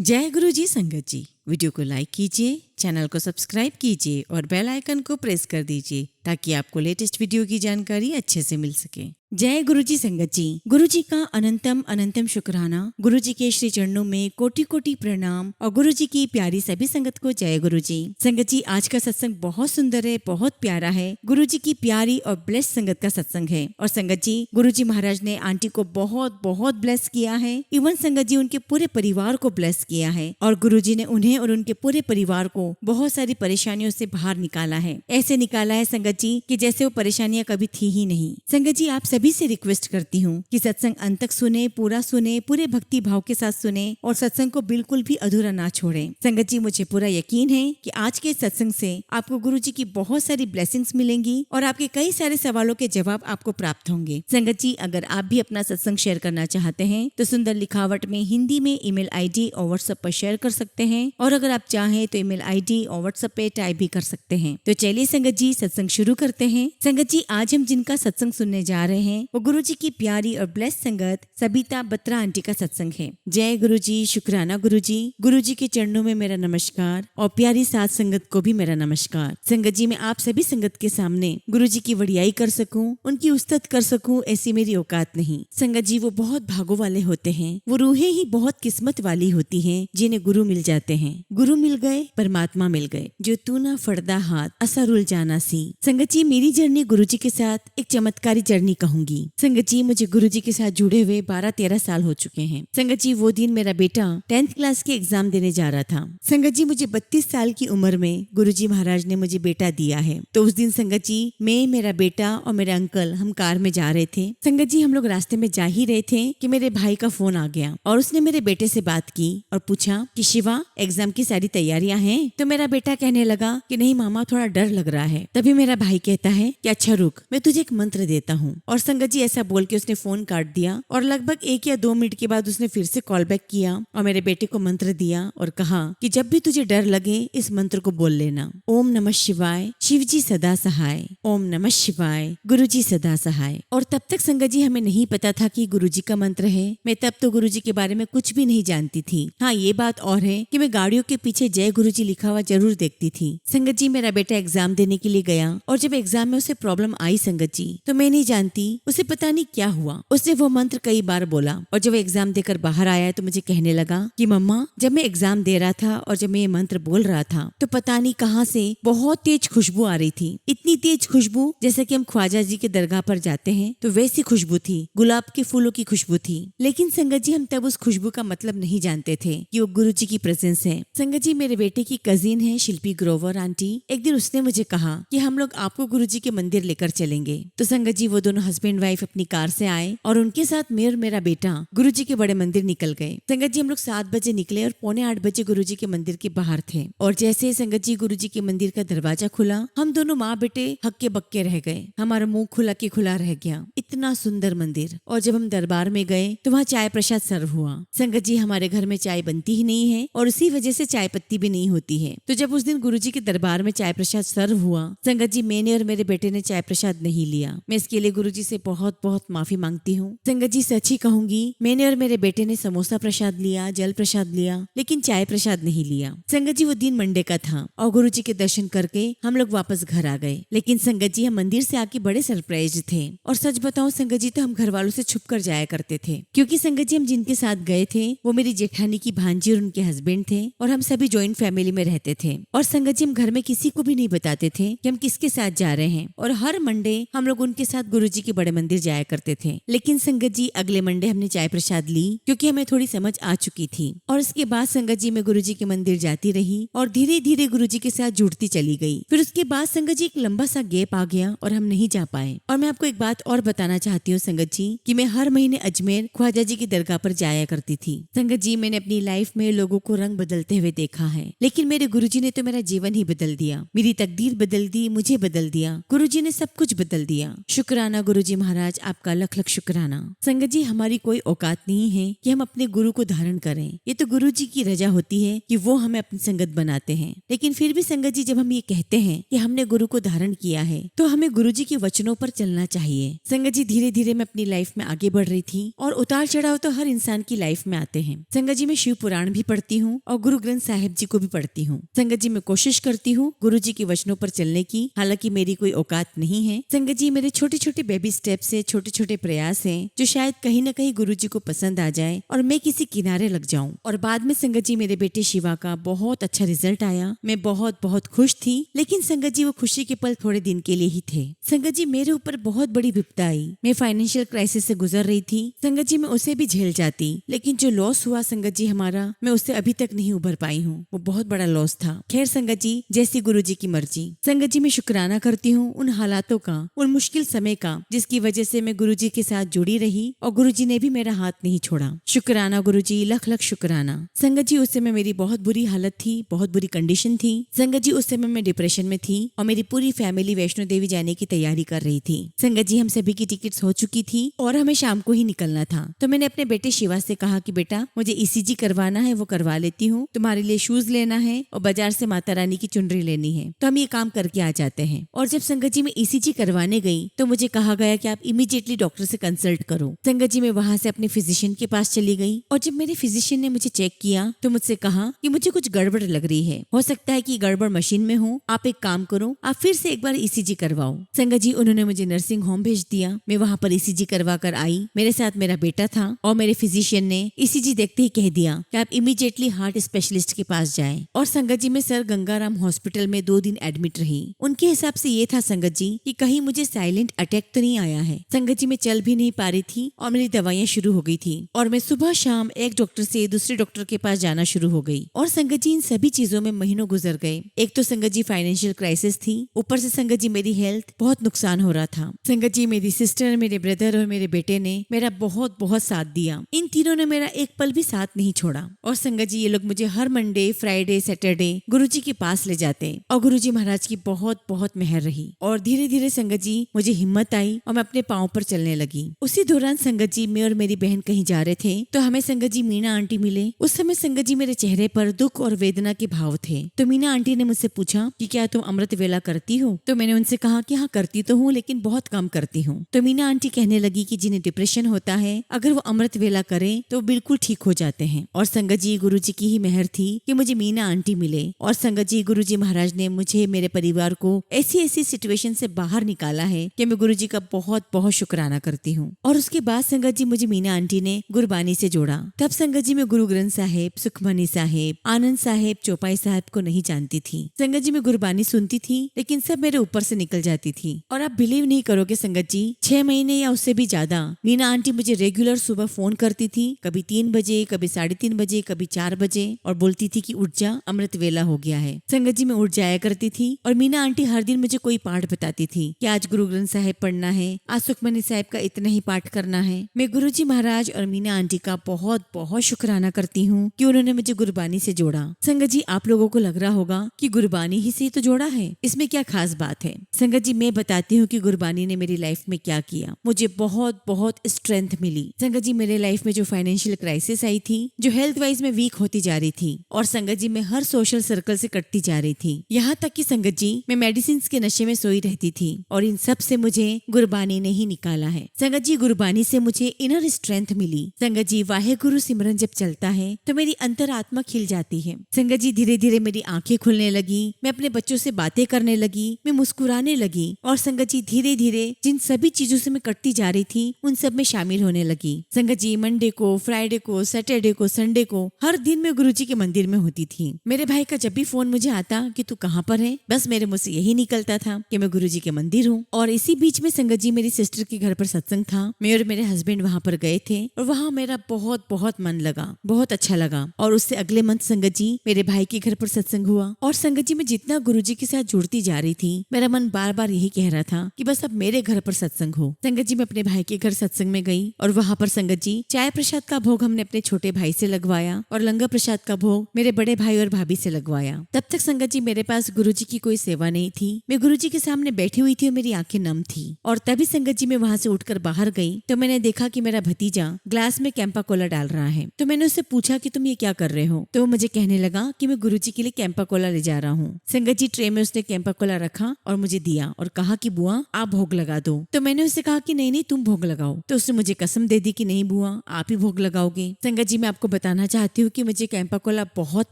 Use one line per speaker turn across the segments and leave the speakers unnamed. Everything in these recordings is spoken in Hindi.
जय गुरु जी संगत जी। वीडियो को लाइक कीजिए, चैनल को सब्सक्राइब कीजिए और बेल आइकन को प्रेस कर दीजिए ताकि आपको लेटेस्ट वीडियो की जानकारी अच्छे से मिल सके। जय गुरु जी संगत जी। गुरु जी का अनंतम अनंतम शुक्राना। गुरु जी के श्री चरणों में कोटि कोटि प्रणाम और गुरु जी की प्यारी सभी संगत को जय गुरु जी। संगत जी, आज का सत्संग बहुत सुंदर है, बहुत प्यारा है। गुरु जी की प्यारी और ब्लेस संगत का सत्संग है। और संगत जी, गुरु जी महाराज ने आंटी को बहुत बहुत ब्लेस किया है। इवन संगत जी उनके पूरे परिवार को ब्लेस किया है और गुरु जी ने उन्हें और उनके पूरे परिवार को बहुत सारी परेशानियों से बाहर निकाला है। ऐसे निकाला है संगत जी कि जैसे वो परेशानियां कभी थी ही नहीं। संगत जी, आप सभी से रिक्वेस्ट करती हूँ कि सत्संग अंत तक सुने, पूरा सुने, पूरे भक्ति भाव के साथ सुने और सत्संग को बिल्कुल भी अधूरा ना छोड़ें। संगत जी, मुझे पूरा यकीन है कि आज के सत्संग से आपको गुरु जी की बहुत सारी ब्लेसिंग्स मिलेंगी और आपके कई सारे सवालों के जवाब आपको प्राप्त होंगे। संगत जी, अगर आप भी अपना सत्संग शेयर करना चाहते हैं तो सुंदर लिखावट में हिंदी में ईमेल आईडी और व्हाट्सएप पर शेयर कर सकते हैं और अगर आप चाहें तो ईमेल आईडी और व्हाट्सएप पे टाइप भी कर सकते हैं। तो चलिए संगत जी, सत्संग शुरू करते हैं। संगत जी, आज हम जिनका सत्संग सुनने जा रहे हैं वो गुरु जी की प्यारी और ब्लेस संगत सबिता बत्रा आंटी का सत्संग है। जय गुरु जी, शुक्राना गुरु जी। गुरु जी के चरणों में मेरा नमस्कार और प्यारी साथ संगत को भी मेरा नमस्कार। संगत जी, मैं आप सभी संगत के सामने गुरु जी की वडियाई कर सकूं, उनकी उस्तत कर सकूं, ऐसी मेरी औकात नहीं। संगत जी, वो बहुत भागों वाले होते हैं, वो रूहें ही बहुत किस्मत वाली होती हैं जिन्हें गुरु मिल जाते हैं। गुरु मिल गए, परमात्मा मिल गए, जो तू ना फड़दा हाथ असा रुल जाना सी। संगत जी, मेरी जर्नी गुरु जी के साथ एक चमत्कारी जर्नी कहूंगी। संगत जी, मुझे गुरु जी के साथ जुड़े हुए 12-13 साल हो चुके हैं। संगत जी, वो दिन मेरा बेटा 10th क्लास के एग्जाम देने जा रहा था। संगत जी, मुझे 32 साल की उम्र में गुरु जी महाराज ने मुझे बेटा दिया है। तो उस दिन संगत जी, मैं, मेरा बेटा और मेरे अंकल हम कार में जा रहे थे। संगत जी, हम लोग रास्ते में जा ही रहे थे कि मेरे भाई का फोन आ गया और उसने मेरे बेटे से बात की और पूछा कि शिवा, एग्जाम की सारी तैयारियां हैं? तो मेरा बेटा कहने लगा कि नहीं मामा, थोड़ा डर लग रहा है। तभी मेरा भाई कहता है कि अच्छा रुक, मैं तुझे एक मंत्र देता हूँ। और संगत जी, ऐसा बोल के उसने फोन काट दिया और लगभग 1 या 2 मिनट के बाद उसने फिर से कॉल बैक किया और मेरे बेटे को मंत्र दिया और कहा कि जब भी तुझे डर लगे इस मंत्र को बोल लेना, ओम नमः शिवाय, शिव जी सदा सहाय, ओम नमः शिवाय, गुरु जी सदा सहाय। और तब तक संगत जी हमें नहीं पता था कि गुरु जी का मंत्र है। मैं तब तो गुरु जी के बारे में कुछ भी नहीं जानती थी। हाँ, ये बात और है कि मैं गाड़ियों के पीछे जय गुरु जी लिखा हुआ जरूर देखती थी। संगत जी, मेरा बेटा एग्जाम देने के लिए गया और जब एग्जाम में उसे प्रॉब्लम आई संगत जी, तो मैं नहीं जानती उसे पता नहीं क्या हुआ, उसने वो मंत्र कई बार बोला और जब एग्जाम देकर बाहर आया तो मुझे कहने लगा कि मम्मा, जब मैं एग्जाम दे रहा था और जब मैं ये मंत्र बोल रहा था तो पता नहीं कहाँ से बहुत तेज खुशबू आ रही थी। इतनी तेज खुशबू जैसे कि हम ख्वाजा जी के दरगाह पर जाते हैं तो वैसी खुशबू थी, गुलाब के फूलों की खुशबू थी। लेकिन संगत जी, हम तब उस खुशबू का मतलब नहीं जानते थे कि वो गुरु जी की प्रेजेंस है। संगत जी, मेरे बेटे की कजिन है शिल्पी ग्रोवर आंटी। एक दिन उसने मुझे कहा कि हम लोग आपको गुरु जी के मंदिर लेकर चलेंगे। तो संगत जी, वो दोनों हस्बैंड वाइफ अपनी कार से आए और उनके साथ मैं और मेरा बेटा गुरु जी के बड़े मंदिर निकल गए। संगत जी, हम लोग 7 बजे निकले और 7:45 बजे गुरु जी के मंदिर के बाहर थे। और जैसे संगत जी गुरु जी के मंदिर का दरवाजा खुला, हम दोनों माँ बेटे हक्के बक्के रह गए। हमारा मुंह खुला के खुला रह गया। इतना सुंदर मंदिर। और जब हम दरबार में गए तो वहाँ चाय प्रसाद सर्व हुआ। संगत जी, हमारे घर में चाय बनती ही नहीं है और इसी वजह से चाय पत्ती भी नहीं होती है। तो जब उस दिन गुरु जी के दरबार में चाय प्रसाद सर्व हुआ, संगत जी, मैंने और मेरे बेटे ने चाय प्रसाद नहीं लिया। मैं इसके लिए गुरु जी से बहुत बहुत माफी मांगती हूँ। संगत जी, सच ही कहूंगी, मैंने और मेरे बेटे ने समोसा प्रसाद लिया, जल प्रसाद लिया, लेकिन चाय प्रसाद नहीं लिया। संगत जी, वो दिन मंडे का था और गुरु जी के दर्शन करके हम लोग वापस घर आ गए। लेकिन संगत जी, हम मंदिर से आके बड़े सरप्राइज थे। और सच बताऊं संगत जी, तो हम घर वालों से छुप कर जाया करते थे, क्योंकि संगत जी, हम जिनके साथ गए थे वो मेरी जेठानी की भांजी और उनके हस्बैंड थे और हम सभी ज्वाइंट फैमिली में रहते थे। और संगत जी, हम घर में किसी को भी नहीं बताते थे कि हम किसके साथ जा रहे हैं। और हर मंडे हम लोग उनके साथ गुरु जी के बड़े मंदिर जाया करते थे। लेकिन संगत जी, अगले मंडे हमने चाय प्रसाद ली क्योंकि हमें थोड़ी समझ आ चुकी थी। और इसके बाद संगत जी, मैं गुरु जी के मंदिर जाती रही और धीरे धीरे गुरु जी के साथ जुड़ती चली गई। फिर उसके बाद संगत जी, एक लंबा सा गैप आ गया और हम नहीं जा पाए। और मैं आपको एक बात और बताना चाहती हूँ संगत जी, कि मैं हर महीने अजमेर ख्वाजा जी की दरगाह पर जाया करती थी। संगत जी, मैंने अपनी लाइफ में लोगों को रंग बदलते हुए देखा है, लेकिन मेरे मेरे गुरुजी ने तो मेरा जीवन ही बदल दिया, मेरी तकदीर बदल दी, मुझे बदल दिया। गुरुजी ने सब कुछ बदल दिया। शुक्राना गुरुजी महाराज, आपका लख लख शुक्राना। संगत जी, हमारी कोई औकात नहीं है कि हम अपने गुरु को धारण करें। ये तो गुरुजी की रजा होती है कि वो हमें अपनी संगत बनाते हैं। लेकिन फिर भी संगत जी, जब हम ये कहते हैं कि हमने गुरु को धारण किया है तो हमें गुरुजी के वचनों पर चलना चाहिए। संगत जी, धीरे धीरे मैं अपनी लाइफ में आगे बढ़ रही थी और उतार चढ़ाव तो हर इंसान की लाइफ में आते हैं। संगत जी, मैं शिव पुराण भी पढ़ती हूँ और गुरु ग्रंथ साहिब जी को भी पढ़ती हूँ। संगत जी, मैं कोशिश करती हूँ गुरु जी के वचनों पर चलने की, हालांकि मेरी कोई औकात नहीं है। संगत जी, मेरे छोटे छोटे बेबी स्टेप्स है, छोटे छोटे प्रयास हैं जो शायद कहीं न कहीं गुरु जी को पसंद आ जाए और मैं किसी किनारे लग जाऊं। और बाद में संगत जी, मेरे बेटे शिवा का बहुत अच्छा रिजल्ट आया। मैं बहुत बहुत खुश थी। लेकिन संगत जी, वो खुशी के पल थोड़े दिन के लिए ही थे। संगत जी, मेरे ऊपर बहुत बड़ी विपदा आई। मैं फाइनेंशियल क्राइसिस से गुजर रही थी। संगत जी, मैं उसे भी झेल जाती, लेकिन जो लॉस हुआ संगत जी हमारा, मैं उससे अभी तक नहीं उभर पाई हूँ। वो बहुत बड़ा लॉस था। खैर संगत जी, जैसी गुरु जी की मर्जी। संगत जी, मैं शुक्राना करती हूँ उन हालातों का, उन मुश्किल समय का, जिसकी वजह से मैं गुरु जी के साथ जुड़ी रही और गुरु जी ने भी मेरा हाथ नहीं छोड़ा। शुक्राना गुरु जी, लख लख शुक्राना। संगत जी, उस समय मेरी बहुत बुरी हालत थी, बहुत बुरी कंडीशन थी। संगत जी, उस समय मैं डिप्रेशन में थी और मेरी पूरी फैमिली वैष्णो देवी जाने की तैयारी कर रही थी। संगत जी, हम सभी की टिकट्स हो चुकी थी और हमें शाम को ही निकलना था। तो मैंने अपने बेटे शिवा से कहा कि बेटा, मुझे ईसीजी करवाना है, वो करवा लेती हूँ। तुम्हारे लिए शूज लेना है और बाजार से माता रानी की चुनरी लेनी है, तो हम ये काम करके आ जाते हैं। और जब संगत जी मैं ईसीजी करवाने गई तो मुझे कहा गया कि आप इमीडिएटली डॉक्टर से कंसल्ट करो। संगत जी, मैं वहां से अपने फिजिशियन के पास चली गई और जब मेरे फिजिशियन ने मुझे चेक किया तो मुझसे कहा कि मुझे कुछ गड़बड़ लग रही है, हो सकता है कि गड़बड़ मशीन में हो। आप एक काम करो, आप फिर से एक बार ईसीजी करवाओ। संगत जी, उन्होंने मुझे नर्सिंग होम भेज दिया। मैं वहां पर ईसीजी करवा कर आई। मेरे साथ मेरा बेटा था और मेरे फिजिशियन ने ईसीजी देखते ही कह दिया कि आप इमीडिएटली हार्ट स्पेशलिस्ट के पास जाएं। और संगत जी, मैं सर गंगाराम हॉस्पिटल में 2 दिन एडमिट रही। उनके हिसाब से ये था संगत जी कि कहीं मुझे साइलेंट अटैक तो नहीं आया है। संगत जी, मैं चल भी नहीं पा रही थी और मेरी दवाइयां शुरू हो गई थी और मैं सुबह शाम एक डॉक्टर से दूसरे डॉक्टर के पास जाना शुरू हो गई। और संगत जी, इन सभी चीजों में महीनों गुजर गए। एक तो संगत जी फाइनेंशियल क्राइसिस थी, ऊपर से संगत जी मेरी हेल्थ बहुत नुकसान हो रहा था। संगत जी, मेरी सिस्टर, मेरे ब्रदर और मेरे बेटे ने मेरा बहुत बहुत साथ दिया। इन तीनों ने मेरा एक पल भी साथ नहीं छोड़ा। और संगत जी, ये लोग मुझे हर मंडे, फ्राइडे, सैटरडे गुरुजी के पास ले जाते और गुरुजी महाराज की बहुत बहुत मेहर रही। और धीरे धीरे संगत जी मुझे हिम्मत आई और मैं अपने पाँव पर चलने लगी। उसी दौरान संगत जी, मैं और मेरी बहन कहीं जा रहे थे तो हमें संगत जी मीना आंटी मिले। उस समय संगत जी मेरे चेहरे पर दुख और वेदना के भाव थे। तो मीना आंटी ने मुझसे पूछा कि क्या तुम अमृत वेला करती हो? तो मैंने उनसे कहा कि हाँ करती तो हूँ, लेकिन बहुत कम करती हूँ। तो मीना आंटी कहने लगी कि जिन्हें डिप्रेशन होता है, अगर वो अमृत वेला करें तो बिल्कुल ठीक हो जाते हैं। और संगत जी, गुरु जी की ही मेहर थी कि मुझे मीना आंटी मिले। और संगत जी, गुरु जी महाराज ने मुझे, मेरे परिवार को ऐसी ऐसी सिचुएशन से बाहर निकाला है कि मैं गुरु जी का बहुत बहुत शुक्राना करती हूँ। और उसके बाद संगत जी मुझे मीना आंटी ने गुरबानी से जोड़ा। तब संगत जी मैं गुरु ग्रंथ साहिब, सुखमनी साहिब, आनंद साहिब, चौपाई साहिब को नहीं जानती थी। संगत जी मैं गुरबानी सुनती थी लेकिन सब मेरे ऊपर से निकल जाती थी। और आप बिलीव नहीं करोगे संगत जी, 6 महीने या उससे भी ज्यादा मीना आंटी मुझे रेगुलर सुबह फोन करती थी, कभी 3 बजे, कभी 3:30 बजे, कभी 4 बजे, और बोलती थी कि उठ जा, अमृत वेला हो गया है। संगत जी मैं उठ जाया करती थी और मीना आंटी हर दिन मुझे कोई पाठ बताती थी कि आज गुरु ग्रंथ साहिब पढ़ना है, आज सुखमनी साहिब का इतना ही पाठ करना है। मैं गुरु जी महाराज और मीना आंटी का बहुत बहुत शुक्राना करती हूँ कि उन्होंने मुझे गुरबानी से जोड़ा। संगत जी आप लोगों को लग रहा होगा कि गुरबानी ही से तो जोड़ा है, इसमें क्या खास बात है। संगत जी मैं बताती हूँ कि गुरबानी ने मेरी लाइफ में क्या किया। मुझे बहुत बहुत स्ट्रेंथ मिली। संगत जी मेरे लाइफ में जो फाइनेंशियल क्राइसिस आई थी, जो हेल्थ वाइज में वीक होती जा रही थी, और संगत जी मैं हर सोशल सर्कल से कटती जा रही थी। यहाँ तक कि संगत जी मैं मेडिसिन के नशे में सोई रहती थी और इन सब से मुझे गुरबानी ने ही निकाला है। संगत जी गुरबानी से मुझे इनर स्ट्रेंथ मिली। संगत जी वाहेगुरु सिमरन जब चलता है तो मेरी अंतरात्मा खिल जाती है। संगत जी धीरे धीरे मेरी आंखें खुलने लगी, मैं अपने बच्चों से बातें करने लगी, मैं मुस्कुराने लगी। और संगत जी धीरे धीरे जिन सभी चीजों से मैं कटती जा रही थी उन सब में शामिल होने लगी। संगत जी मंडे को, फ्राइडे को, सैटरडे को, संडे को हर दिन मैं गुरुजी के मंदिर में होती थी। मेरे भाई का जब भी फोन मुझे आता कि तू कहाँ पर है, बस मेरे मुंह से यही निकलता था कि मैं गुरुजी के मंदिर हूँ। और इसी बीच में संगत जी मेरी सिस्टर के घर पर सत्संग था, मैं और मेरे हस्बैंड वहाँ पर गए थे और वहाँ मेरा बहुत बहुत मन लगा, बहुत अच्छा लगा। और उससे अगले मंथ संगत जी मेरे भाई के घर पर सत्संग हुआ। और संगत जी मैं जितना गुरुजी के साथ जुड़ती जा रही थी, मेरा मन बार बार यही कह रहा था कि बस अब मेरे घर पर सत्संग हो। संगत जी मैं अपने भाई के घर सत्संग में गई और वहाँ पर संगत जी चाय प्रसाद का भोग हमने अपने छोटे भाई से लगवाया और लंगर प्रसाद का भोग मेरे बड़े भाई और भाभी भाभी से लगवाया। तब तक संगत जी मेरे पास गुरुजी की कोई सेवा नहीं थी। मैं गुरुजी के सामने बैठी हुई थी और मेरी आंखें नम थी। और तभी संगत जी मैं वहां से उठकर बाहर गई तो मैंने देखा कि मेरा भतीजा ग्लास में कैंपा कोला डाल रहा है। तो मैंने उससे पूछा कि तुम ये क्या कर रहे हो? तो वो मुझे कहने लगा कि मैं गुरुजी के लिए कैंपा कोला ले जा रहा हूँ। संगत जी ट्रे में उसने कैंपा कोला रखा और मुझे दिया और कहा कि बुआ आप भोग लगा दो। तो मैंने उससे कहा कि नहीं नहीं तुम भोग लगाओ। तो उसने मुझे कसम दे दी कि नहीं बुआ आप ही भोग लगाओगे। संगत जी मैं आपको बताना चाहती हूँ कि मुझे कैंपा कोला बहुत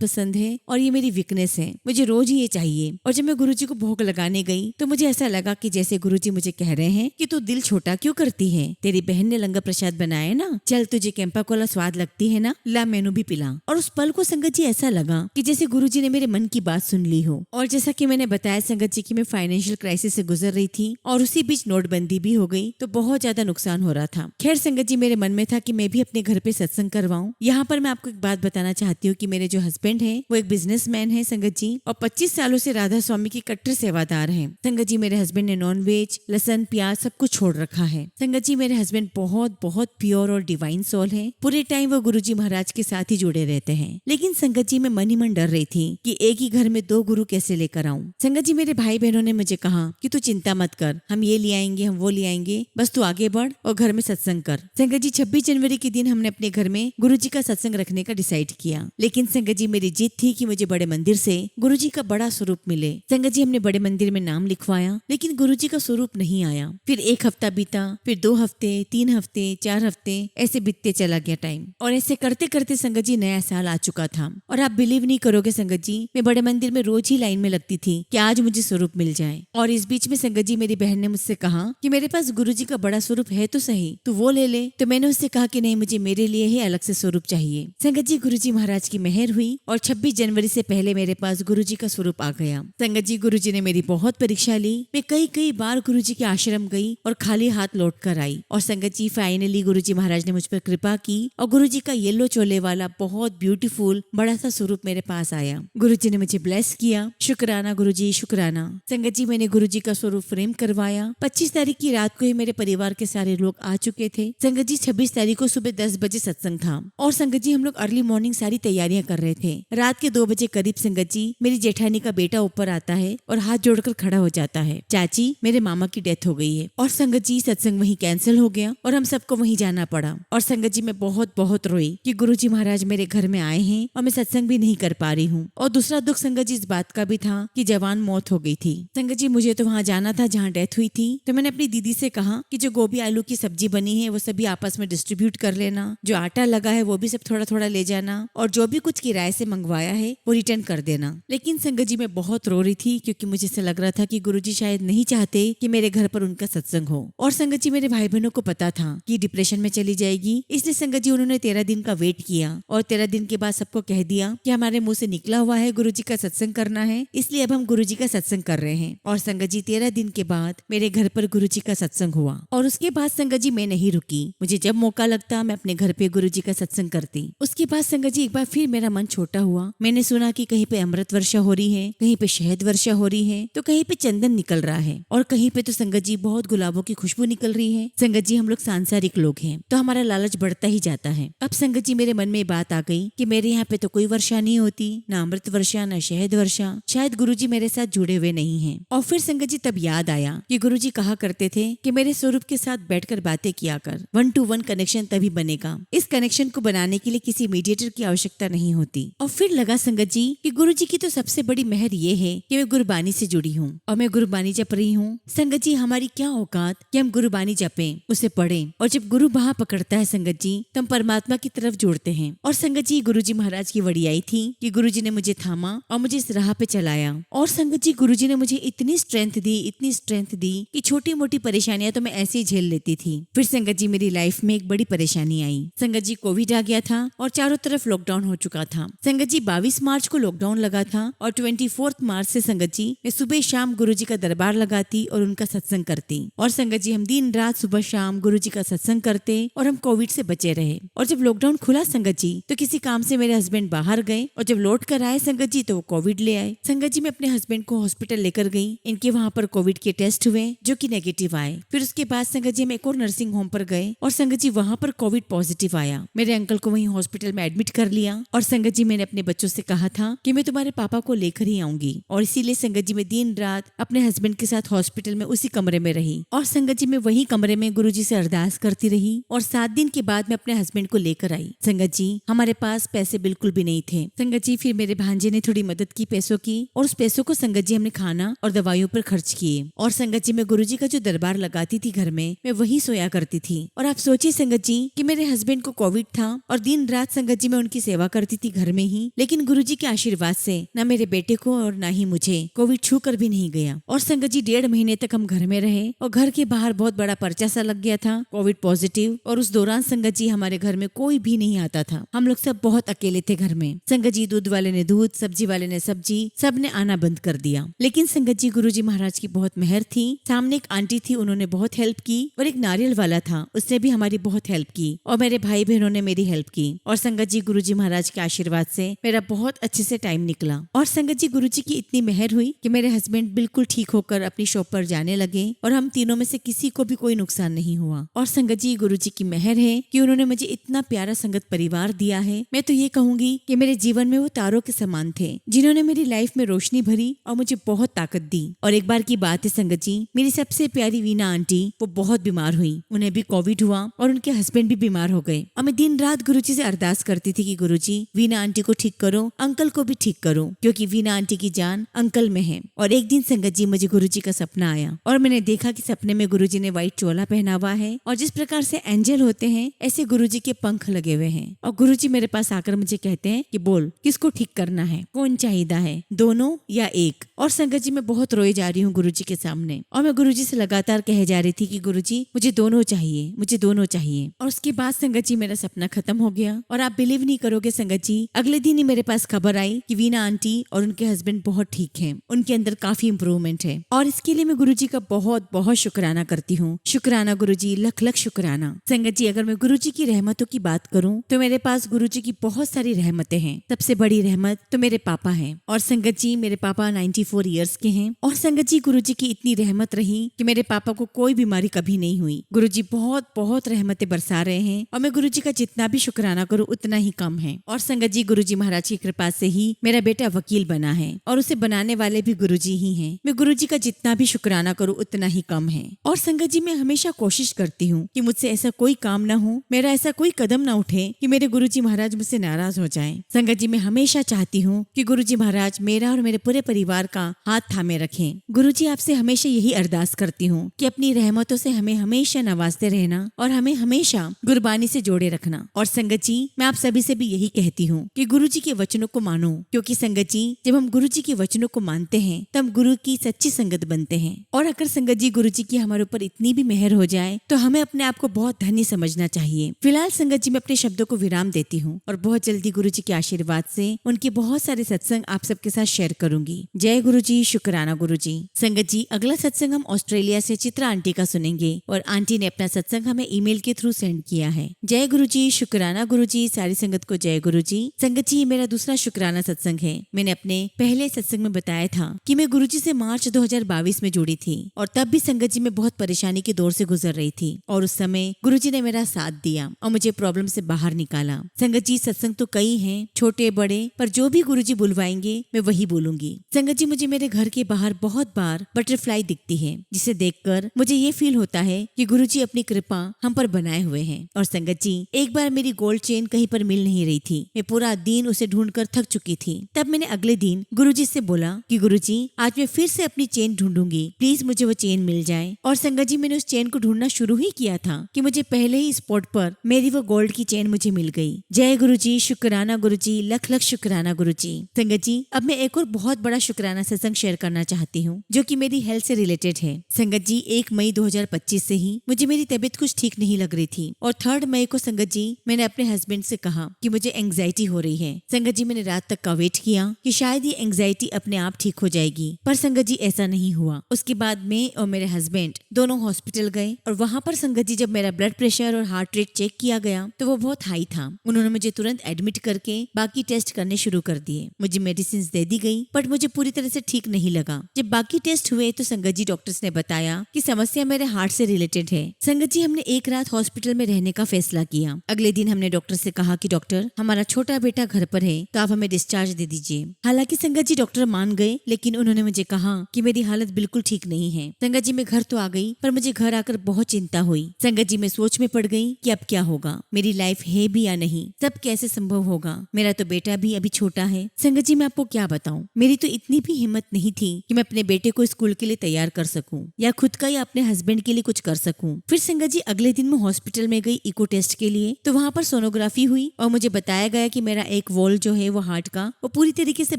पसंद है और ये मेरी वीकनेस है, मुझे रोज ही ये चाहिए। और जब मैं गुरुजी को भोग लगाने गई तो मुझे ऐसा लगा कि जैसे गुरुजी मुझे कह रहे हैं कि तू दिल छोटा क्यों करती है, तेरी बहन ने लंगर प्रसाद बनाया ना, चल तुझे कैंपा कोला स्वाद लगती है ना, ला मैनू भी पिला। और उस पल को संगत जी ऐसा लगा कि जैसे गुरुजी ने मेरे मन की बात सुन ली हो। और जैसा कि मैंने बताया संगत जी की मैं फाइनेंशियल क्राइसिस से गुजर रही थी और उसी बीच नोटबंदी भी हो गई तो बहुत ज्यादा नुकसान हो रहा था। खैर संगत जी मेरे मन में था कि मैं भी अपने घर पे सत्संग करवाऊं। यहाँ पर मैं आपको एक बात बताना चाहती हूँ कि मेरे जो हस्बैंड है वो एक बिजनेसमैन है संगत जी, और 25 सालों से राधा स्वामी की कट्टर सेवादार हैं। संगत जी मेरे हस्बैंड ने नॉन वेज, लहसुन, प्याज सब कुछ छोड़ रखा है। संगत जी मेरे हस्बैंड बहुत बहुत प्योर और डिवाइन सोल है। पूरे टाइम वो गुरुजी महाराज के साथ ही जुड़े रहते हैं। लेकिन संगत जी मैं मन ही मन डर रही थी कि एक ही घर में 2 गुरु कैसे लेकर आऊं। संगत जी मेरे भाई बहनों ने मुझे कहा कि तू चिंता मत कर, हम ये ले आएंगे, हम वो ले आएंगे, बस तू आगे बढ़ और घर में सत्संग कर। संगत जी 26 जनवरी के दिन हमने अपने घर में गुरुजी का सत्संग रखने का डिसाइड किया। लेकिन संगत जी मेरी जिद थी कि मुझे बड़े मंदिर से गुरुजी का बड़ा स्वरूप मिले। संगत जी हमने बड़े मंदिर में नाम लिखवाया लेकिन गुरुजी का स्वरूप नहीं आया। फिर 1 हफ्ता बीता, फिर 2 हफ्ते, 3 हफ्ते, 4 हफ्ते, ऐसे बीतते चला गया टाइम। और ऐसे करते करते संगत जी नया साल आ चुका था। और आप बिलीव नहीं करोगे संगत जी मैं बड़े मंदिर में रोज ही लाइन में लगती थी कि आज मुझे स्वरूप मिल जाए। और इस बीच में संगत जी मेरी बहन ने मुझसे कहा कि मेरे पास गुरुजी का बड़ा स्वरूप है तो सही, तू वो ले ले। तो मैंने उससे कहा कि नहीं मुझे मेरे लिए ही अलग से स्वरूप चाहिए। संगत जी गुरुजी महाराज की मेहर हुई और 26 जनवरी से पहले मेरे पास गुरुजी का स्वरूप आ गया। संगत जी गुरुजी ने मेरी बहुत परीक्षा ली। मैं कई बार गुरुजी के आश्रम गई और खाली हाथ लौट कर आई। और संगत जी फाइनली गुरुजी महाराज ने मुझ पर कृपा की और गुरुजी का येलो चोले वाला बहुत ब्यूटीफुल बड़ा सा स्वरूप मेरे पास आया। गुरुजी ने मुझे ब्लेस किया। शुक्राना गुरुजी, शुक्राना। संगत जी मैंने गुरुजी का स्वरूप फ्रेम करवाया। 25 तारीख की रात को ही मेरे परिवार के सारे लोग आ चुके थे। संगत जी 26 तारीख को सुबह 10 बजे सत्संग था और संगत जी हम लोग अर्ली मॉर्निंग सारी तैयारियां कर रहे थे। रात के 2 बजे करीब संगत जी मेरी जेठानी का बेटा ऊपर आता है और हाथ जोड़कर खड़ा हो जाता है, चाची मेरे मामा की डेथ हो गई है। और संगत जी सत्संग वहीं कैंसिल हो गया और हम सबको वहीं जाना पड़ा। और संगत जी मैं बहुत बहुत रोई कि गुरुजी महाराज मेरे घर में आए हैं और मैं सत्संग भी नहीं कर पा रही हूँ। और दूसरा दुख संगत जी इस बात का भी था कि जवान मौत हो गई थी। संगत जी मुझे तो वहाँ जाना था जहाँ डेथ हुई थी। तो मैंने अपनी दीदी से कहा कि जो गोभी आलू की सब्जी बनी है वो सभी आपस में डिस्ट्रीब्यूट कर लेना, जो आटा लगा है वो भी सब थोड़ा थोड़ा ले जाना, और जो भी कुछ किराए से मंगवाया है वो रिटर्न कर देना। लेकिन संगत जी मैं बहुत रो रही थी क्योंकि मुझे ऐसा लग रहा था कि गुरुजी शायद नहीं चाहते कि मेरे घर पर उनका सत्संग हो। और संगत जी मेरे भाई बहनों को पता था कि डिप्रेशन में चली जाएगी, इसलिए संगत जी उन्होंने 13 दिन का वेट किया और 13 दिन के बाद सबको कह दिया कि हमारे मुंह से निकला हुआ है गुरुजी का सत्संग करना है, इसलिए अब हम गुरुजी का सत्संग कर रहे हैं। और संगत जी 13 दिन के बाद मेरे घर पर गुरुजी का सत्संग हुआ। और उसके बाद संगत जी मैं नहीं रुकी। मुझे जब मौका लगता मैं अपने घर पे गुरुजी का सत्संग करती। उसके बाद संगत जी एक बार फिर मेरा मन छोटा हुआ। मैंने सुना कि कहीं पे अमृत वर्षा हो रही है, कहीं पे शहद वर्षा हो रही है, तो कहीं पे चंदन निकल रहा है, और कहीं पे तो संगत जी बहुत गुलाबों की खुशबू निकल रही है। संगत जी हम लोग सांसारिक लोग हैं तो हमारा लालच बढ़ता ही जाता है। अब संगत जी मेरे मन में बात आ गई कि मेरे यहाँ पे तो कोई वर्षा नहीं होती, ना अमृत वर्षा ना शहद वर्षा, शायद गुरुजी मेरे साथ जुड़े हुए नहीं हैं। और फिर संगत जी तब याद आया कि गुरुजी कहा करते थे कि मेरे स्वरूप के साथ बैठकर बातें किया कर, 1 to 1 कनेक्शन तभी बनेगा। इस कनेक्शन को बनाने के लिए किसी मीडिएटर की आवश्यकता नहीं होती। और फिर लगा संगत जी कि गुरुजी की तो सबसे बड़ी मेहर ये है कि मैं गुरबानी से जुड़ी हूँ और मैं गुरबानी जप रही हूँ। संगत जी हमारी क्या औकात कि हम गुरबानी जपें, उसे पढ़ें, और जब गुरु बाह पकड़ता है संगत जी तो हम परमात्मा की तरफ जुड़ते हैं। और संगत जी गुरुजी महाराज की वड़ियाई थी कि गुरुजी ने मुझे थामा और मुझे इस राह पे चलाया। और संगत जी गुरुजी ने मुझे इतनी स्ट्रेंथ दी कि छोटी मोटी परेशानियां तो मैं ऐसे ही झेल लेती थी। फिर संगत जी मेरी लाइफ में एक बड़ी परेशानी आई। संगत जी कोविड आ गया था और चारों तरफ लॉकडाउन हो चुका था। संगत जी 22 मार्च को लॉकडाउन लगा था और 24 मार्च से संगत जी मैं सुबह शाम गुरुजी का दरबार लगाती और उनका सत्संग करती। और संगत जी हम दिन रात सुबह शाम गुरुजी का सत्संग करते और हम कोविड से बचे रहे। और जब लॉकडाउन खुला संगत जी तो किसी काम से मेरे हस्बैंड बाहर गए और जब लौट कर आए संगत जी तो वो कोविड ले आए। संगत जी मैं अपने हस्बैंड को हॉस्पिटल लेकर गई। इनके वहाँ पर कोविड के टेस्ट हुए जो कि नेगेटिव आए। फिर उसके बाद संगत जी हम एक और नर्सिंग होम पर गए और संगत जी वहाँ पर कोविड पॉजिटिव आया। मेरे अंकल को वहीं हॉस्पिटल में एडमिट कर लिया। और संगत जी मैंने अपने बच्चों से से कहा था कि मैं तुम्हारे पापा को लेकर ही आऊंगी, और इसीलिए संगत जी मैं दिन रात अपने हस्बैंड के साथ हॉस्पिटल में उसी कमरे में रही, और संगत जी मैं वही कमरे में गुरुजी से अरदास करती रही, और 7 दिन के बाद मैं अपने हस्बैंड को लेकर आई। संगत जी हमारे पास पैसे बिल्कुल भी नहीं थे। संगत जी फिर मेरे भांजे ने थोड़ी मदद की पैसों की, और उस पैसों को संगत जी हमने खाना और दवाइयों पर खर्च किए। और संगत जी मैं गुरुजी का जो दरबार लगाती थी घर में, मैं वही सोया करती थी। और आप सोचिए संगत जी कि मेरे हस्बैंड को कोविड था और दिन रात संगत जी मैं उनकी सेवा करती थी घर में ही, लेकिन गुरुजी के आशीर्वाद से न मेरे बेटे को और न ही मुझे कोविड छू कर भी नहीं गया। और संगत जी 1.5 महीने तक हम घर में रहे, और घर के बाहर बहुत बड़ा पर्चा सा लग गया था कोविड पॉजिटिव। और उस दौरान संगत जी हमारे घर में कोई भी नहीं आता था, हम लोग सब बहुत अकेले थे घर में। संगत जी दूध वाले ने दूध, सब्जी वाले ने सब्जी, सब ने आना बंद कर दिया। लेकिन संगत जी गुरुजी महाराज की बहुत मेहर थी। सामने एक आंटी थी, उन्होंने बहुत हेल्प की, और एक नारियल वाला था, उसने भी हमारी बहुत हेल्प की, और मेरे भाई बहनों ने मेरी हेल्प की। और संगत जी गुरुजी महाराज के आशीर्वाद से मेरा बहुत अच्छे से टाइम निकला। और संगत जी गुरुजी की इतनी मेहर हुई कि मेरे हस्बैंड बिल्कुल ठीक होकर अपनी शॉप पर जाने लगे, और हम तीनों में से किसी को भी कोई नुकसान नहीं हुआ। और संगत जी गुरुजी की मेहर है कि उन्होंने मुझे इतना प्यारा संगत परिवार दिया है। मैं तो ये कहूंगी कि मेरे जीवन में वो तारों के समान थे, जिन्होंने मेरी लाइफ में रोशनी भरी और मुझे बहुत ताकत दी। और एक बार की बात है संगत जी, मेरी सबसे प्यारी वीना आंटी वो बहुत बीमार हुई, उन्हें भी कोविड हुआ और उनके हस्बैंड भी बीमार हो गए। और मैं दिन रात गुरुजी से अरदास करती थी कि गुरुजी वीना आंटी को ठीक करो, अंकल को भी ठीक करो, क्योंकि वीना आंटी की जान अंकल में है। और एक दिन संगत जी मुझे गुरुजी का सपना आया, और मैंने देखा कि सपने में गुरुजी ने व्हाइट चोला पहना हुआ है, और जिस प्रकार से एंजल होते हैं ऐसे गुरुजी के पंख लगे हुए हैं। और गुरुजी मेरे पास आकर मुझे कहते हैं कि बोल किसको ठीक करना है, कौन चाहिए है, दोनों या एक। और संगत जी मैं बहुत रोई जा रही हूँ गुरुजी के सामने, और मैं गुरुजी से लगातार कहे जा रही थी कि गुरुजी मुझे दोनों चाहिए, मुझे दोनों चाहिए। और उसके बाद संगत जी मेरा सपना खत्म हो गया। और आप बिलीव नहीं करोगे संगत जी, अगले दिन ही मेरे पास खबर आई कि वीना आंटी और उनके हस्बैंड बहुत ठीक हैं, उनके अंदर काफी इंप्रूवमेंट है। और इसके लिए मैं गुरुजी का बहुत बहुत शुक्राना करती हूँ। शुक्राना गुरुजी, लख लख शुक्राना। संगत जी अगर मैं गुरुजी की रहमतों की बात करूँ तो मेरे पास गुरुजी की बहुत सारी रहमतें हैं। सबसे बड़ी रहमत तो मेरे पापा हैं। और संगत जी मेरे पापा 94 ईयर्स के हैं। और संगत जी गुरुजी की इतनी रहमत रही कि मेरे पापा को कोई बीमारी कभी नहीं हुई। गुरुजी बहुत बहुत रहमतें बरसा रहे हैं, और मैं गुरुजी का जितना भी शुक्राना करूँ उतना ही कम है। और संगत जी गुरुजी महाराज की कृपा से ही मेरा बेटा वकील बना है, और उसे बनाने वाले भी गुरुजी ही हैं। मैं गुरुजी का जितना भी शुक्राना करूँ उतना ही कम है। और संगत जी मैं हमेशा कोशिश करती हूँ कि मुझसे ऐसा कोई काम ना हो, मेरा ऐसा कोई कदम ना उठे कि मेरे गुरुजी महाराज मुझसे नाराज हो जाएं। संगत जी मैं हमेशा चाहती हूँ कि गुरुजी महाराज मेरा और मेरे पूरे परिवार का हाथ थामे रखें। गुरुजी आपसे हमेशा यही अरदास करती हूँ कि अपनी रहमतों से हमें हमेशा नवाजते रहना, और हमें हमेशा गुरबानी से जोड़े रखना। और संगत जी मैं आप सभी से भी यही कहती हूँ कि गुरुजी के वचनों को मानो, क्योंकि संगत जी जब हम गुरुजी के वचनों को मानते हैं तब गुरु की सच्ची संगत बनते हैं। और अगर संगत जी गुरुजी की हमारे ऊपर इतनी भी मेहर हो जाए तो हमें अपने आप को बहुत धन्य समझना चाहिए। फिलहाल संगत जी मैं अपने शब्दों को विराम देती हूँ, और बहुत जल्दी गुरुजी के आशीर्वाद से उनके बहुत सारे सत्संग आप सबके साथ शेयर करूंगी। जय गुरुजी, शुक्राना गुरुजी। संगत जी अगला सत्संग हम ऑस्ट्रेलिया से चित्रा आंटी का सुनेंगे, और आंटी ने अपना सत्संग हमें ईमेल के थ्रू सेंड किया है। जय गुरुजी, शुक्राना गुरुजी, सारी संगत को जय गुरुजी। संगत जी मेरा दूसरा शुक्राना सत्संग है। मैंने अपने पहले सत्संग में बताया था कि मैं गुरुजी से मार्च 2022 में जुड़ी थी, और तब भी संगत जी में बहुत परेशानी के दौर से गुजर रही थी, और उस समय गुरुजी ने मेरा साथ दिया और मुझे प्रॉब्लम से बाहर निकाला। संगत जी सत्संग तो कई हैं, छोटे बड़े, पर जो भी गुरुजी बुलवाएंगे मैं वही बोलूंगी। संगत जी मुझे मेरे घर के बाहर बहुत बार बटरफ्लाई दिखती है, जिसे देखकर मुझे ये फील होता है कि गुरुजी अपनी कृपा हम पर बनाए हुए हैं। और संगत जी एक बार मेरी गोल्ड चेन कहीं पर मिल नहीं रही थी, मैं पूरा दिन उसे ढूंढकर थक चुकी थी। तब मैंने अगले दिन गुरुजी से बोला कि गुरुजी आज मैं फिर से अपनी चेन ढूंढूंगी, प्लीज मुझे वो चेन मिल जाए। और संगत जी मैंने उस चेन को ढूंढना शुरू ही किया था कि मुझे पहले ही स्पॉट पर मेरी वो गोल्ड की चेन मुझे मिल गई। जय गुरुजी, शुक्राना गुरुजी, लख लख शुक्राना गुरुजी। संगत जी अब मैं एक और बहुत बड़ा शुक्राना सत्संग शेयर करना चाहती हूँ, जो कि मेरी हेल्थ से रिलेटेड है। संगत जी 1 मई 2025 से ही मुझे मेरी तबीयत कुछ ठीक नहीं लग रही थी, और 3 मई को संगत जी मैंने अपने हस्बैंड से कहा कि मुझे एंग्जाइटी हो रही है। संगत जी मैंने रात तक का वेट किया कि शायद ये एंग्जाइटी अपने आप ठीक हो जाएगी, पर संगत जी ऐसा नहीं हुआ। उसके बाद मैं और मेरे हस्बैंड दोनों हॉस्पिटल गए, और वहाँ पर संगत जी जब मेरा ब्लड प्रेशर और हार्ट रेट चेक किया गया तो वो बहुत हाई था। उन्होंने मुझे तुरंत एडमिट करके बाकी टेस्ट करने शुरू कर दिए। मुझे मेडिसिन दे दी गई, बट मुझे पूरी तरह से ठीक नहीं लगा। जब बाकी टेस्ट हुए तो संगत जी डॉक्टर्स ने बताया कि समस्या मेरे हार्ट से रिलेटेड है। संगत जी हमने एक रात हॉस्पिटल में रहने का फैसला किया। अगले दिन हमने डॉक्टर से कहा कि डॉक्टर हमारा छोटा बेटा घर पर है, तो आप हमें डिस्चार्ज दे दीजिए। हालांकि संगत जी डॉक्टर मान गए, लेकिन उन्होंने मुझे कहा कि मेरी हालत बिल्कुल ठीक नहीं है। संगत जी मैं घर तो आ गई, पर मुझे घर आकर बहुत चिंता हुई। संगत जी मैं सोच में पड़ गई कि अब क्या होगा, मेरी लाइफ है भी या नहीं, सब कैसे संभव होगा। मेरा तो बेटा भी अभी छोटा है। संगत जी मैं आपको क्या बताऊं, मेरी तो इतनी भी हिम्मत नहीं थी कि मैं अपने बेटे को स्कूल के लिए तैयार कर सकूं या खुद का या अपने हस्बैंड के लिए कुछ कर सकूं। फिर संगत जी अगले दिन मैं हॉस्पिटल में गई इको टेस्ट के लिए, तो वहां पर सोनोग्राफी हुई और मुझे बताया गया कि मेरा एक वॉल जो है वो हार्ट का वो पूरी तरीके से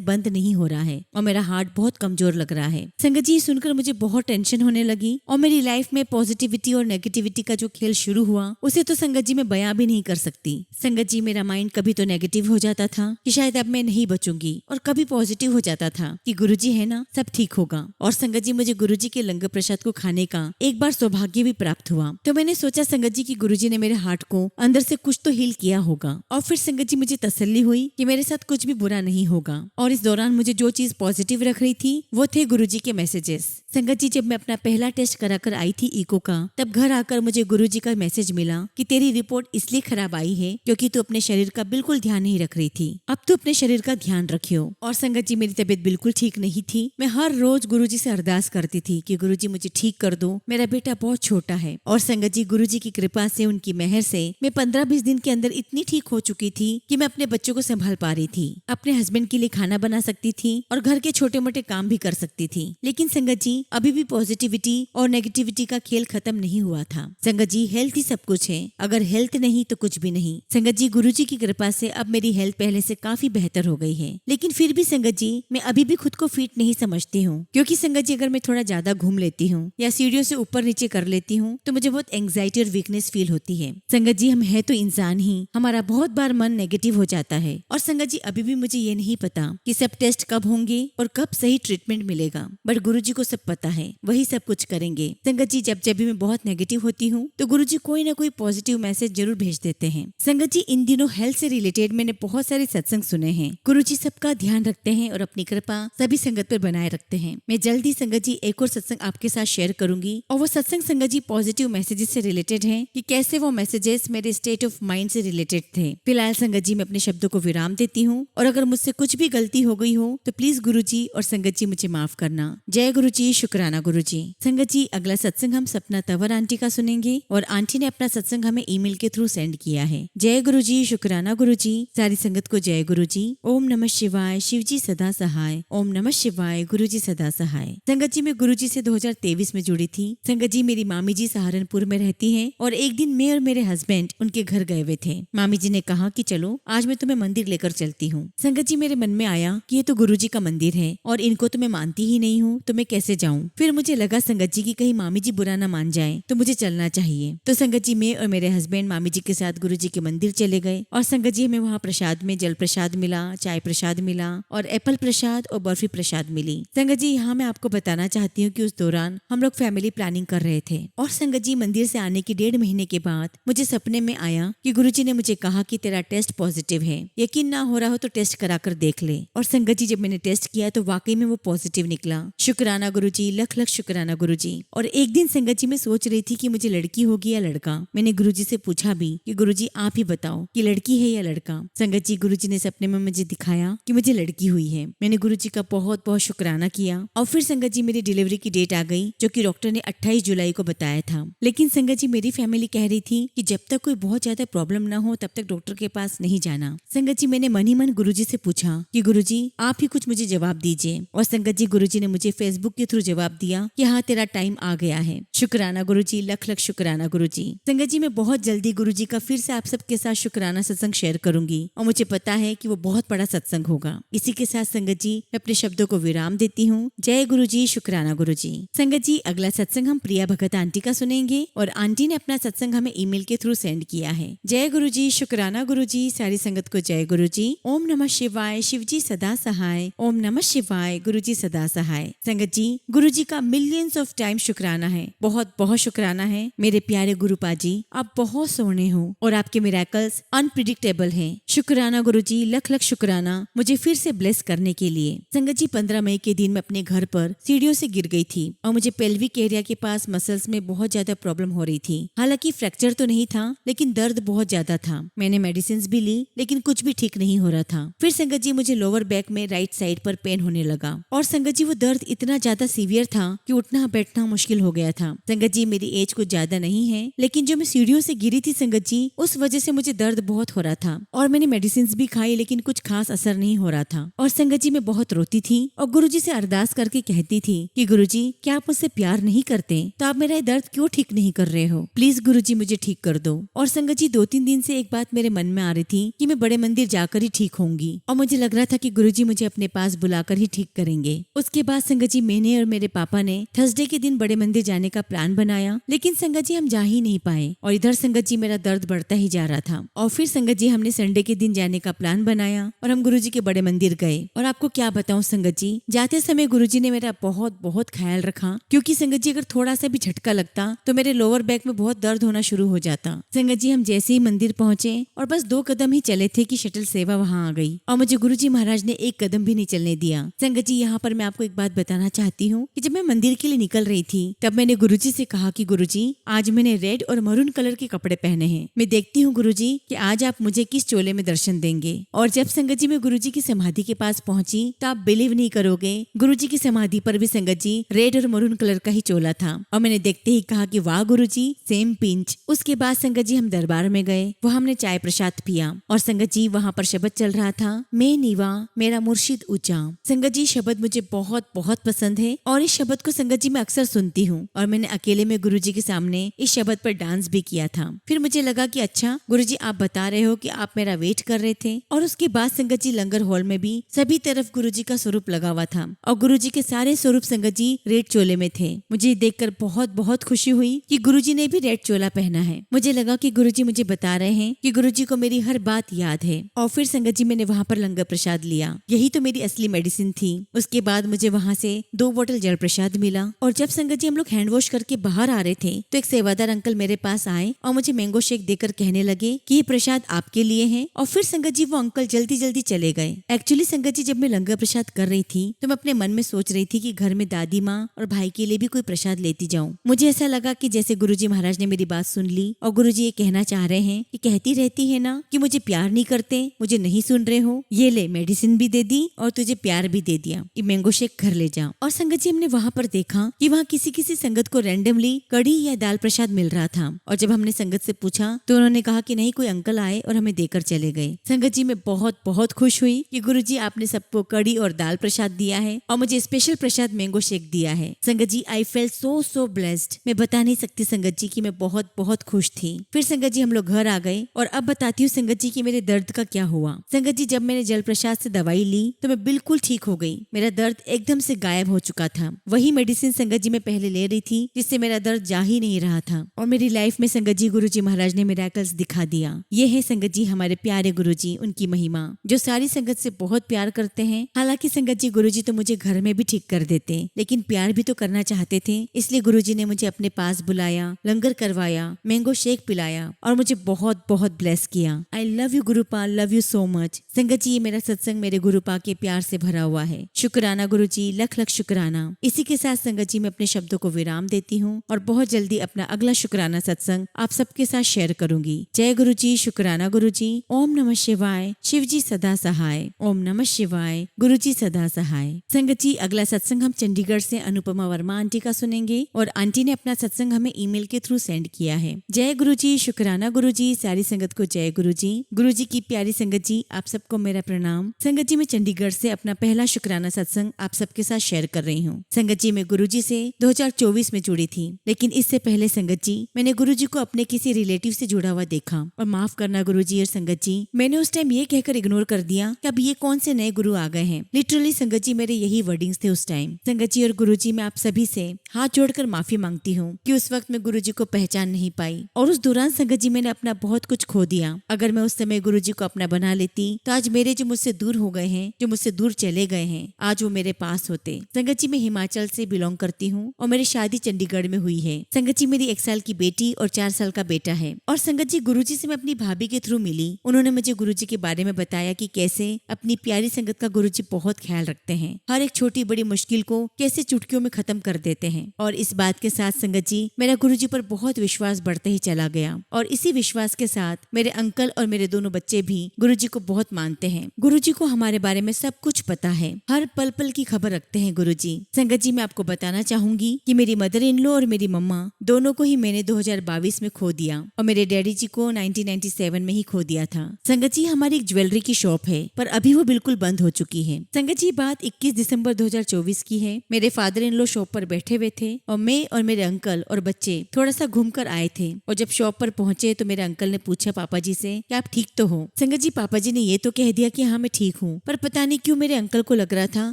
बंद नहीं हो रहा है और मेरा हार्ट बहुत कमजोर लग रहा है। संगत जी सुनकर मुझे बहुत टेंशन होने लगी और मेरी लाइफ में पॉजिटिविटी और नेगेटिविटी का जो खेल शुरू हुआ उसे तो संगत जी मैं बयां भी नहीं कर सकती। संगत जी मेरा माइंड कभी तो नेगेटिव हो जाता था कि शायद अब मैं नहीं बचूंगी, और कभी पॉजिटिव हो जाता था कि गुरुजी है ना, सब ठीक होगा। और संगत जी मुझे गुरुजी के लंगर प्रसाद को खाने का एक बार सौभाग्य भी प्राप्त हुआ। तो मैंने सोचा संगत जी की गुरुजी ने मेरे हार्ट को अंदर से कुछ तो हील किया होगा। और फिर संगत जी मुझे तसल्ली हुई कि मेरे साथ कुछ भी बुरा नहीं होगा। और इस दौरान मुझे जो चीज पॉजिटिव रख रही थी वो थे गुरुजी के मैसेजेस। संगत जी जब मैं अपना पहला टेस्ट कराकर आई थी इको का, तब घर आकर मुझे गुरुजी का मैसेज मिला कि तेरी रिपोर्ट इसलिए खराब आई है क्योंकि तू अपने शरीर का बिल्कुल ध्यान नहीं रख रही थी, अब तू अपने शरीर का ध्यान रखियो। और संगत जी मेरी तबीयत बिल्कुल ठीक नहीं थी। मैं हर रोज गुरुजी से अरदास करती थी कि गुरुजी मुझे ठीक कर दो, मेरा बेटा बहुत छोटा है। और संगत जी गुरुजी की कृपा से, उनकी मेहर से मैं 15-20 दिन के अंदर इतनी ठीक हो चुकी थी कि मैं अपने बच्चों को संभाल पा रही थी, अपने हस्बैंड के लिए खाना बना सकती थी और घर के छोटे मोटे काम भी कर सकती थी। लेकिन संगत जी अभी भी पॉजिटिविटी और नेगेटिविटी का खेल खत्म नहीं हुआ था। संगत जी हेल्थ ही सब कुछ है, अगर हेल्थ नहीं तो कुछ भी नहीं। संगत जी गुरुजी की कृपा से अब मेरी हेल्थ पहले से काफी बेहतर हो गई है। लेकिन फिर भी संगत जी मैं अभी भी खुद को फिट नहीं समझती हूँ, क्योंकि संगत जी अगर मैं थोड़ा ज्यादा घूम लेती हूँ या सीढ़ियों से ऊपर नीचे कर लेती हूँ तो मुझे बहुत एंग्जाइटी और वीकनेस फील होती है। संगत जी हम है तो इंसान ही, हमारा बहुत बार मन नेगेटिव हो जाता है। और संगत जी अभी भी मुझे ये नहीं पता कि सब टेस्ट कब होंगे और कब सही ट्रीटमेंट मिलेगा, बट गुरुजी को सब पता है, वही सब कुछ करेंगे। संगत जी जब भी मैं बहुत नेगेटिव होती हूँ तो गुरुजी कोई ना कोई पॉजिटिव मैसेज जरूर भेज देते हैं। संगत जी इन दिनों हेल्थ से रिलेटेड मैंने बहुत सारे सत्संग सुने हैं। गुरुजी सबका ध्यान रखते हैं और अपनी कृपा सभी संगत पर बनाए रखते हैं। मैं जल्दी संगत जी एक और सत्संग आपके साथ शेयर करूंगी, और वो सत्संग संगत जी पॉजिटिव मैसेजेस से रिलेटेड है कि कैसे वो मैसेजेस मेरे स्टेट ऑफ माइंड से रिलेटेड थे। फिलहाल संगत जी मैं अपने शब्दों को विराम देती हूँ, और अगर मुझसे कुछ भी गलती हो गई हो तो प्लीज गुरुजी और संगत जी मुझे माफ करना। जय गुरुजी, शुक्राना गुरुजी। संगत जी अगला सत्संग हम सपना तंवर आंटी का सुनेंगे, और आंटी ने अपना सत्संग हमें ईमेल के थ्रू सेंड किया है। जय गुरुजी, शुक्राना गुरुजी। सारी संगत को जय गुरुजी। ओम नमः शिवाय, शिवजी सदा सहाय। ओम नमः शिवाय, गुरुजी सदा सहाय। संगत जी मैं गुरुजी से 2023 में जुड़ी थी। संगत जी मेरी मामी जी सहारनपुर में रहती है, और एक दिन मैं और मेरे हस्बैंड उनके घर गए हुए थे। मामी जी ने कहा कि चलो आज मैं तुम्हें मंदिर लेकर चलती हूँ। संगत जी मेरे मन में आया कि ये तो गुरुजी का मंदिर है और इनको तो मैं मानती ही नहीं हूँ, तो मैं कैसे जाऊँ। फिर मुझे लगा संगत जी की कहीं मामी जी बुरा ना मान जाए तो मुझे चलना चाहिए। तो संगत जी मैं और मेरे हस्बैंड मामी जी के साथ गुरुजी के मंदिर चले गए, और संगत जी हमें वहाँ प्रसाद में जल प्रसाद मिला, चाय प्रसाद मिला, और एप्पल प्रसाद और बर्फी प्रसाद मिली। संगत जी यहाँ मैं आपको बताना चाहती हूँ कि उस दौरान हम लोग फैमिली प्लानिंग कर रहे थे, और संगत जी मंदिर से आने की 1.5 महीने के बाद मुझे सपने में आया कि गुरुजी ने मुझे कहा कि तेरा टेस्ट पॉजिटिव है, यकीन ना हो रहा हो तो टेस्ट करा कर देख ले। और संगत जी जब मैंने टेस्ट किया तो वाकई में वो पॉजिटिव निकला। शुक्राना गुरुजी, लख लख शुक्राना गुरुजी। और एक दिन संगत जी मैं सोच रही थी कि मुझे लड़की होगी या लड़का। मैंने गुरुजी से पूछा भी कि गुरुजी आप ही बताओ कि लड़की है या लड़का। संगत जी गुरुजी ने सपने में मुझे दिखाया कि मुझे लड़की हुई है। मैंने गुरुजी का बहुत बहुत शुक्राना किया, और फिर संगत जी मेरी डिलीवरी की डेट आ गई, जो कि डॉक्टर ने 28 जुलाई को बताया था। लेकिन संगत जी मेरी फैमिली कह रही थी कि जब तक कोई बहुत ज्यादा प्रॉब्लम ना हो तब तक डॉक्टर के पास नहीं जाना। संगत जी मैंने मन ही मन गुरुजी से पूछा कि गुरुजी आप ही कुछ मुझे जवाब दीजिए, और संगत जी गुरुजी ने मुझे फेसबुक के थ्रू जवाब दिया कि हाँ तेरा टाइम आ गया है। शुक्राना गुरुजी, लख लख शुक्राना गुरुजी। संगत जी मैं बहुत जल्दी गुरुजी का फिर से आप सबके साथ शुक्राना सत्संग शेयर करूंगी, और मुझे पता है कि वो बहुत बड़ा सत्संग होगा। इसी के साथ संगत जी मैं अपने शब्दों को विराम देती हूँ। जय गुरुजी, शुक्राना गुरुजी। संगत जी अगला सत्संग हम प्रिया भगत आंटी का सुनेंगे, और आंटी ने अपना सत्संग हमें ईमेल के थ्रू सेंड किया है। जय गुरुजी, शुक्राना गुरुजी। सारी संगत को जय गुरुजी। ओम नमः शिवाय, शिवजी सदा सहाय। ओम नमः शिवाय, गुरुजी सदा सहाय। संगत जी गुरुजी का मिलियंस ऑफ टाइम शुक्राना है। बहुत बहुत शुक्राना है मेरे प्यारे गुरुपा जी। आप बहुत सोहने हो और आपके मिरेकल्स अनप्रिडिक्टेबल हैं। शुक्राना गुरुजी, लख लख शुक्राना मुझे फिर से ब्लेस करने के लिए। संगत जी, 15 मई के दिन मैं अपने घर पर सीढ़ियों से गिर गई थी और मुझे पेल्विक एरिया के पास मसल्स में बहुत ज्यादा प्रॉब्लम हो रही थी। हालांकि फ्रैक्चर तो नहीं था, लेकिन दर्द बहुत ज्यादा था। मैंने मेडिसिन भी ली, लेकिन कुछ भी ठीक नहीं हो रहा था। फिर संगत जी, मुझे लोअर बैक में राइट साइड पर पेन होने लगा और संगत जी वो दर्द इतना ज्यादा सीवियर था कि उठना बैठना मुश्किल हो गया था। संगत जी, मेरी एज कुछ ज्यादा नहीं है, लेकिन जो मैं सीढ़ियों से गिरी थी संगत जी, उस वजह से मुझे दर्द बहुत हो रहा था और मैंने मेडिसिन भी खाई, लेकिन कुछ खास असर नहीं हो रहा था। और संगत जी, मैं बहुत रोती थी और गुरुजी से अरदास करके कहती थी कि गुरुजी, क्या आप मुझसे प्यार नहीं करते? तो आप मेरा दर्द क्यों ठीक नहीं कर रहे हो? प्लीज गुरुजी, मुझे ठीक कर दो। और संगत जी, 2-3 दिन से एक बात मेरे मन में आ रही थी कि मैं बड़े मंदिर जाकर ही ठीक होंगी और मुझे लग रहा था कि गुरुजी मुझे अपने पास बुलाकर ही ठीक करेंगे। उसके बाद संगत जी, मैंने और मेरे पापा ने थर्सडे के दिन बड़े मंदिर जाने का प्लान बनाया, लेकिन संगत जी हम जा ही नहीं पाए और इधर संगत जी मेरा दर्द बढ़ता ही जा रहा था। और फिर संगत जी हमने संडे के दिन जाने का प्लान बनाया और हम गुरुजी के बड़े मंदिर गए। और आपको क्या बताऊं संगत जी, जाते समय गुरुजी ने मेरा बहुत बहुत ख्याल रखा, क्योंकि संगत जी अगर थोड़ा सा भी झटका लगता तो मेरे लोअर बैक में बहुत दर्द होना शुरू हो जाता। संगत जी, हम जैसे ही मंदिर पहुंचे और बस 2 कदम ही चले थे कि शटल सेवा वहां आ गई और मुझे गुरुजी महाराज ने 1 कदम भी नहीं चलने दिया। संगत जी, यहाँ पर मैं आपको एक बात बताना चाहती हूँ कि जब मैं मंदिर के लिए निकल रही थी तब मैंने गुरुजी से कहा कि गुरुजी, आज मैंने रेड और मरून कलर के कपड़े पहने हैं। मैं देखती हूँ गुरुजी कि आज आप मुझे किस चोले में दर्शन देंगे। और जब संगत जी मैं गुरुजी की समाधि के पास पहुंची तो आप बिलीव नहीं करोगे, गुरुजी की समाधि पर भी संगत जी रेड और मरून कलर का ही चोला था। और मैंने देखते ही कहा कि वाह गुरुजी, सेम पिंच। उसके बाद संगत जी हम दरबार में गए, वहाँ हमने चाय प्रसाद पिया और संगत जी वहाँ पर शब्द चल रहा था, मैं नीवा मेरा मुर्शिद ऊंचा। संगत जी, शब्द मुझे बहुत बहुत पसंद है और इस शब्द को संगत जी मैं अक्सर सुनती हूँ और मैंने अकेले में गुरुजी के सामने इस शब्द पर डांस भी किया था। फिर मुझे लगा कि अच्छा गुरुजी, आप बता रहे हो कि आप मेरा वेट कर रहे थे। और उसके बाद संगत जी लंगर हॉल में भी सभी तरफ गुरुजी का स्वरूप लगा हुआ था और गुरुजी के सारे स्वरूप संगत जी रेड चोले में थे। मुझे देखकर बहुत बहुत खुशी हुई कि गुरुजी ने भी रेड चोला पहना है। मुझे लगा कि गुरुजी मुझे बता रहे हैं कि गुरुजी को मेरी हर बात याद है। और फिर संगत जी मैंने वहाँ पर लंगर प्रसाद लिया, यही तो मेरी असली मेडिसिन थी। उसके बाद मुझे वहाँ से 2 बोतल जल प्रसाद मिला। और जब संगत जी हम लोग हैंड वॉश करके बाहर आ रहे थे तो एक सेवादार अंकल मेरे पास आए और मुझे मैंगो शेक देकर कहने लगे कि ये प्रसाद आपके लिए है। और फिर संगत जी वो अंकल जल्दी जल्दी चले गए। एक्चुअली संगत जी, जब मैं लंगर प्रसाद कर रही थी तो मैं अपने मन में सोच रही थी कि घर में दादी माँ और भाई के लिए भी कोई प्रसाद लेती जाऊं। मुझे ऐसा लगा कि जैसे गुरुजी महाराज ने मेरी बात सुन ली और गुरुजी ये कहना चाह रहे हैं कि कहती रहती है ना कि मुझे प्यार नहीं करते, मुझे नहीं सुन रहे हो, ये ले मेडिसिन भी दे दी और तुझे प्यार भी दे दिया, ये मैंगो शेक घर ले जा। और संगत जी, हमने वहाँ पर देखा कि वहाँ किसी किसी संगत को रैंडमली कड़ी या दाल प्रसाद मिल रहा था। और जब हमने संगत से पूछा तो उन्होंने कहा कि नहीं, कोई अंकल आए और हमें देकर चले गए। संगत जी, मैं बहुत बहुत खुश हुई कि गुरुजी आपने सबको कड़ी और दाल प्रसाद दिया है और मुझे स्पेशल प्रसाद मैंगो शेक दिया है। संगत जी, आई फेल्ट सो ब्लेस्ड। मैं बता नहीं सकती संगत जी कि मैं बहुत बहुत खुश थी। फिर संगत जी हम लोग घर आ गए और अब बताती हूँ संगत जी कि मेरे दर्द का क्या हुआ। संगत जी, जब मैंने जल प्रसाद से दवाई ली तो मैं बिल्कुल ठीक हो गई। मेरा दर्द एकदम से गायब हो चुका था। वही मेडिसिन संगत जी मैं पहले ले रही थी जिससे मेरा दर्द जा ही नहीं रहा था। और मेरी लाइफ में संगत जी गुरुजी महाराज ने मिरेकल्स दिखा दिया। ये है संगत जी हमारे प्यारे गुरुजी, उनकी महिमा जो सारी संगत से बहुत प्यार करते हैं। हालांकि संगत जी गुरुजी तो मुझे घर में भी ठीक कर देते, लेकिन प्यार भी तो करना चाहते थे, इसलिए गुरुजी ने मुझे अपने पास बुलाया, लंगर करवाया, मैंगो शेक पिलाया और मुझे बहुत बहुत ब्लेस किया। I love you गुरुपा, love you so much. संगत जी, ये मेरा सत्संग मेरे गुरुपा के प्यार से भरा हुआ है। शुक्राना गुरुजी, लख लख शुक्राना। इसी के साथ संगत जी मैं अपने शब्दों को विराम देती हूँ और बहुत जल्दी अपना अगला शुक्राना सत्संग आप सबके साथ शेयर करूंगी। जय गुरुजी, शुक्राना गुरुजी। ओम नमः शिवाय, शिव जी सदा सहाय। ओम नमः शिवाय, गुरुजी सदा सहाय। संगत जी, अगला सत्संग हम चंडीगढ़ से अनुपमा वर्मा आंटी का सुनेंगे और आंटी ने अपना सत्संग हमें ईमेल के थ्रू सेंड किया है। जय गुरुजी, शुक्राना गुरुजी। सारी संगत को जय गुरुजी। गुरुजी की प्यारी संगत जी, आप सबको मेरा प्रणाम। संगत जी, मैं चंडीगढ़ से अपना पहला शुक्राना सत्संग आप सबके साथ शेयर कर रही हूँ। संगत जी, मैं गुरुजी से 2024 में जुड़ी थी, लेकिन इससे पहले संगत जी मैंने गुरुजी को अपने किसी रिलेटिव से जुड़ा हुआ देखा। और माफ करना गुरुजी और संगत जी, मैंने उस टाइम ये कहकर इग्नोर कर दिया कि अब ये कौन से नए गुरु आ गए हैं। लिटरली संगत जी मेरे यही वर्डिंग्स थे उस टाइम। संगत जी और गुरुजी, मैं आप सभी से हाथ जोड़कर माफी मांगती हूँ कि उस वक्त मैं गुरुजी को पहचान नहीं पाई और उस दौरान संगत जी मैंने अपना बहुत कुछ खो दिया। अगर मैं उस समय गुरुजी को अपना बना लेती तो आज मेरे जो मुझसे दूर हो गए हैं, जो मुझसे दूर चले गए हैं, आज वो मेरे पास होते। संगत जी, मैं हिमाचल से बिलोंग करती हूँ और मेरी शादी चंडीगढ़ चंडीगढ़ में हुई है। संगत जी मेरी 1 साल की बेटी और 4 साल का बेटा है। और संगत जी गुरुजी से मैं अपनी भाभी के थ्रू मिली। उन्होंने मुझे गुरुजी के बारे में बताया कि कैसे अपनी प्यारी संगत का गुरुजी बहुत ख्याल रखते हैं, हर एक छोटी बड़ी मुश्किल को कैसे चुटकियों में खत्म कर देते हैं। और इस बात के साथ संगत जी मेरा गुरुजी पर बहुत विश्वास बढ़ते ही चला गया। और इसी विश्वास के साथ मेरे अंकल और मेरे दोनों बच्चे भी गुरुजी को बहुत मानते हैं। गुरुजी को हमारे बारे में सब कुछ पता है, हर पल पल की खबर रखते हैं गुरुजी। संगत जी मैं आपको बताना चाहूंगी कि मेरी मदर इन लॉ और मेरी मम्मा दोनों को ही मैंने 2022 में खो दिया और मेरे डैडी जी को 1997 में ही खो दिया था। संगत जी हमारी एक ज्वेलरी की शॉप है, पर अभी वो बिल्कुल बंद हो चुकी है। संगत जी बात 21 दिसंबर 2024 की है। मेरे फादर इन लॉ शॉप पर बैठे हुए थे और मैं और मेरे अंकल और बच्चे थोड़ा सा घूम कर आए थे। और जब शॉप पर पहुंचे तो मेरे अंकल ने पूछा पापा जी से कि आप ठीक तो हो। संगत जी पापा जी ने ये तो कह दिया कि हाँ मैं ठीक हूँ, पर पता नहीं क्यों मेरे अंकल को लग रहा था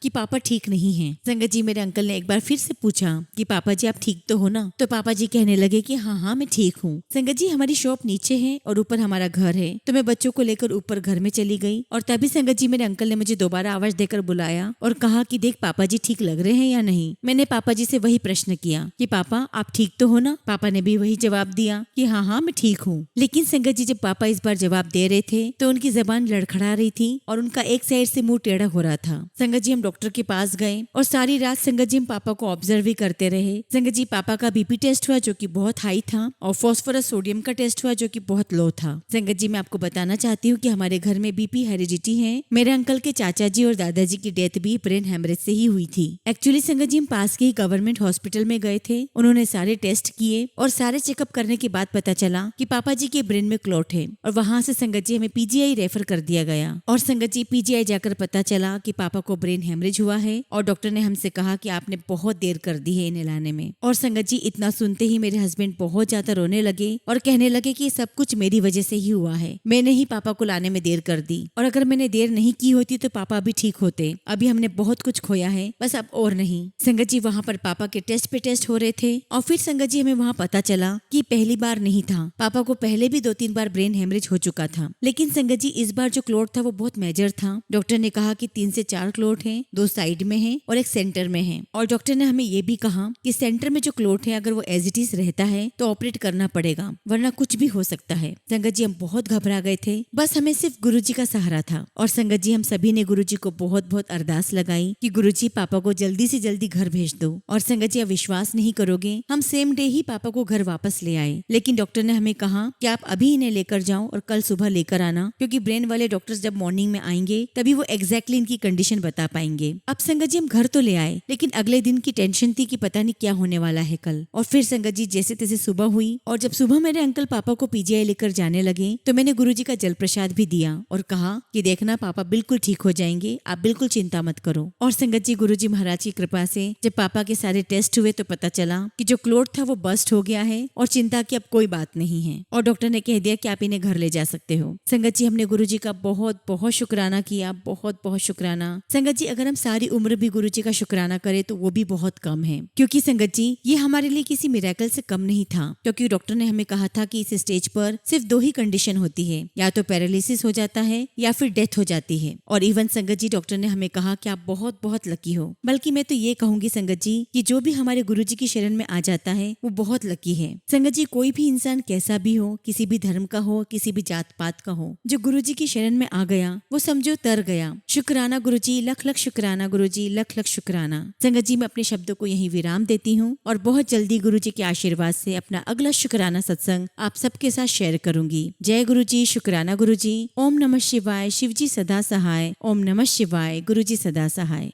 कि पापा ठीक नहीं है। संगत जी मेरे अंकल ने एक बार फिर से पूछा कि पापा जी आप ठीक तो हो ना? तो पापा जी कहने लगे कि हाँ हाँ मैं ठीक हूँ। संगत जी हमारी शॉप नीचे है और ऊपर हमारा घर है, तो मैं बच्चों को लेकर ऊपर घर में चली गई। और तभी संगत जी मेरे अंकल ने मुझे दोबारा आवाज देकर बुलाया और कहा कि देख पापा जी ठीक लग रहे हैं या नहीं। मैंने पापा जी से वही प्रश्न किया कि पापा आप ठीक तो हो ना? पापा ने भी वही जवाब दिया कि हाँ हाँ मैं ठीक हूँ। लेकिन संगत जी जब पापा इस बार जवाब दे रहे थे तो उनकी जबान लड़खड़ा रही थी और उनका एक साइड से मुंह टेढ़ा हो रहा था। संगत जी हम डॉक्टर के पास गए और सारी रात संगत जी हम पापा को ऑब्जर्व भी करते रहे। संगत जी पापा का बीपी टेस्ट हुआ जो कि बहुत हाई था और फास्फोरस सोडियम का टेस्ट हुआ जो कि बहुत लो था। संगत जी मैं आपको बताना चाहती हूँ कि हमारे घर में बीपी हेरिडिटी है। मेरे अंकल के चाचा जी और दादाजी की डेथ भी ब्रेन हेमरेज से ही हुई थी। एक्चुअली संगत जी हम पास के ही गवर्नमेंट हॉस्पिटल में गए थे। उन्होंने सारे टेस्ट किए और सारे चेकअप करने के बाद पता चला कि पापा जी के ब्रेन में क्लॉट है और वहां से संगत जी हमें पीजीआई रेफर कर दिया गया। और संगत जी पीजीआई जाकर पता चला कि पापा को ब्रेन हेमरेज हुआ है और डॉक्टर ने हमसे कहा कि आपने बहुत देर कर दी है इन्हें लाने में। और संगत जी इतना सुनते ही मेरे हस्बैंड बहुत ज्यादा रोने लगे और कहने लगे कि सब कुछ मेरी वजह से ही हुआ है, मैंने ही पापा को लाने में देर कर दी और अगर मैंने देर नहीं की होती तो पापा भी ठीक होते। अभी हमने बहुत कुछ खोया है, बस अब और नहीं। संगत जी वहाँ पर पापा के टेस्ट पे टेस्ट हो रहे थे और फिर संगत जी हमें वहाँ पता चला कि पहली बार नहीं था, पापा को पहले भी 2-3 बार ब्रेन हेमरेज हो चुका था। लेकिन संगत जी इस बार जो क्लॉट था वो बहुत मेजर था। डॉक्टर ने कहा कि 3 से 4 क्लॉट हैं, 2 साइड में हैं और एक सेंटर में है। और डॉक्टर ने हमें ये भी कहा कि सेंटर में जो क्लॉट है अगर वो एज इट इज रहता है तो ऑपरेट करना पड़ेगा, वरना कुछ भी हो सकता है। संगत जी हम बहुत घबरा गए थे, बस हमें सिर्फ गुरुजी का सहारा था। और संगत जी हम सभी ने गुरुजी को बहुत बहुत अरदास लगाई कि गुरुजी पापा को जल्दी से जल्दी घर भेज दो। और संगत जी आप विश्वास नहीं करोगे, हम सेम डे ही पापा को घर वापस ले आए। लेकिन डॉक्टर ने हमें कहा कि आप अभी इन्हें लेकर जाओ और कल सुबह लेकर आना, क्योंकि ब्रेन वाले डॉक्टर्स जब मॉर्निंग में आएंगे तभी वो एग्जैक्टली इनकी कंडीशन बता पाएंगे। अब संगत जी हम घर तो ले आए, लेकिन अगले दिन की टेंशन थी कि पता नहीं क्या होने वाला है कल। और फिर संगत जी जैसे तैसे सुबह हुई और जब सुबह मेरे अंकल पापा को पीजीआई लेकर जाने लगे तो मैंने गुरुजी का जल प्रसाद भी दिया और कहा कि देखना पापा बिल्कुल ठीक हो जाएंगे, आप बिल्कुल चिंता मत करो। और संगत जी गुरुजी महाराज की कृपा से जब पापा के सारे टेस्ट हुए तो पता चला कि जो क्लॉट था वो बस्ट हो गया है और चिंता की अब कोई बात नहीं है। और डॉक्टर ने कह दिया कि आप इन्हें घर ले जा सकते हो। संगत जी हमने गुरुजी का बहुत बहुत शुक्राना किया, बहुत बहुत शुक्राना। संगत जी अगर हम सारी उम्र भी गुरुजी का शुक्राना करें तो वो भी बहुत कम है, क्योंकि संगत जी ये हमारे लिए किसी मिरेकल से कम नहीं था। क्योंकि डॉक्टर ने हमें कहा था कि इस स्टेज पर सिर्फ 2 ही कंडीशन होती है, या तो पैरालिसिस हो जाता है या फिर डेथ हो जाती है। और इवन संगत जी डॉक्टर ने हमें कहा कि आप बहुत बहुत लकी हो। बल्कि मैं तो ये कहूंगी संगत जी कि जो भी हमारे गुरुजी की शरण में आ जाता है वो बहुत लकी है। संगत जी कोई भी इंसान कैसा भी हो, किसी भी धर्म का हो, किसी भी जात पात का हो, जो गुरुजी की शरण में आ गया वो समझो तर गया। शुक्राना गुरुजी, लख लख शुक्राना गुरुजी, लख लख शुक्राना। संगत जी मैं अपने शब्दों को यहीं विराम देती हूँ और बहुत जल्दी गुरुजी के आशीर्वाद से अपना अगला शुक्राना सत्संग आप सबके साथ शेयर करूंगी। जय गुरुजी, शुक्राना गुरुजी। ओम नमः शिवाय, शिवजी सदा सहाय। ओम नमः शिवाय, गुरुजी सदा सहाय।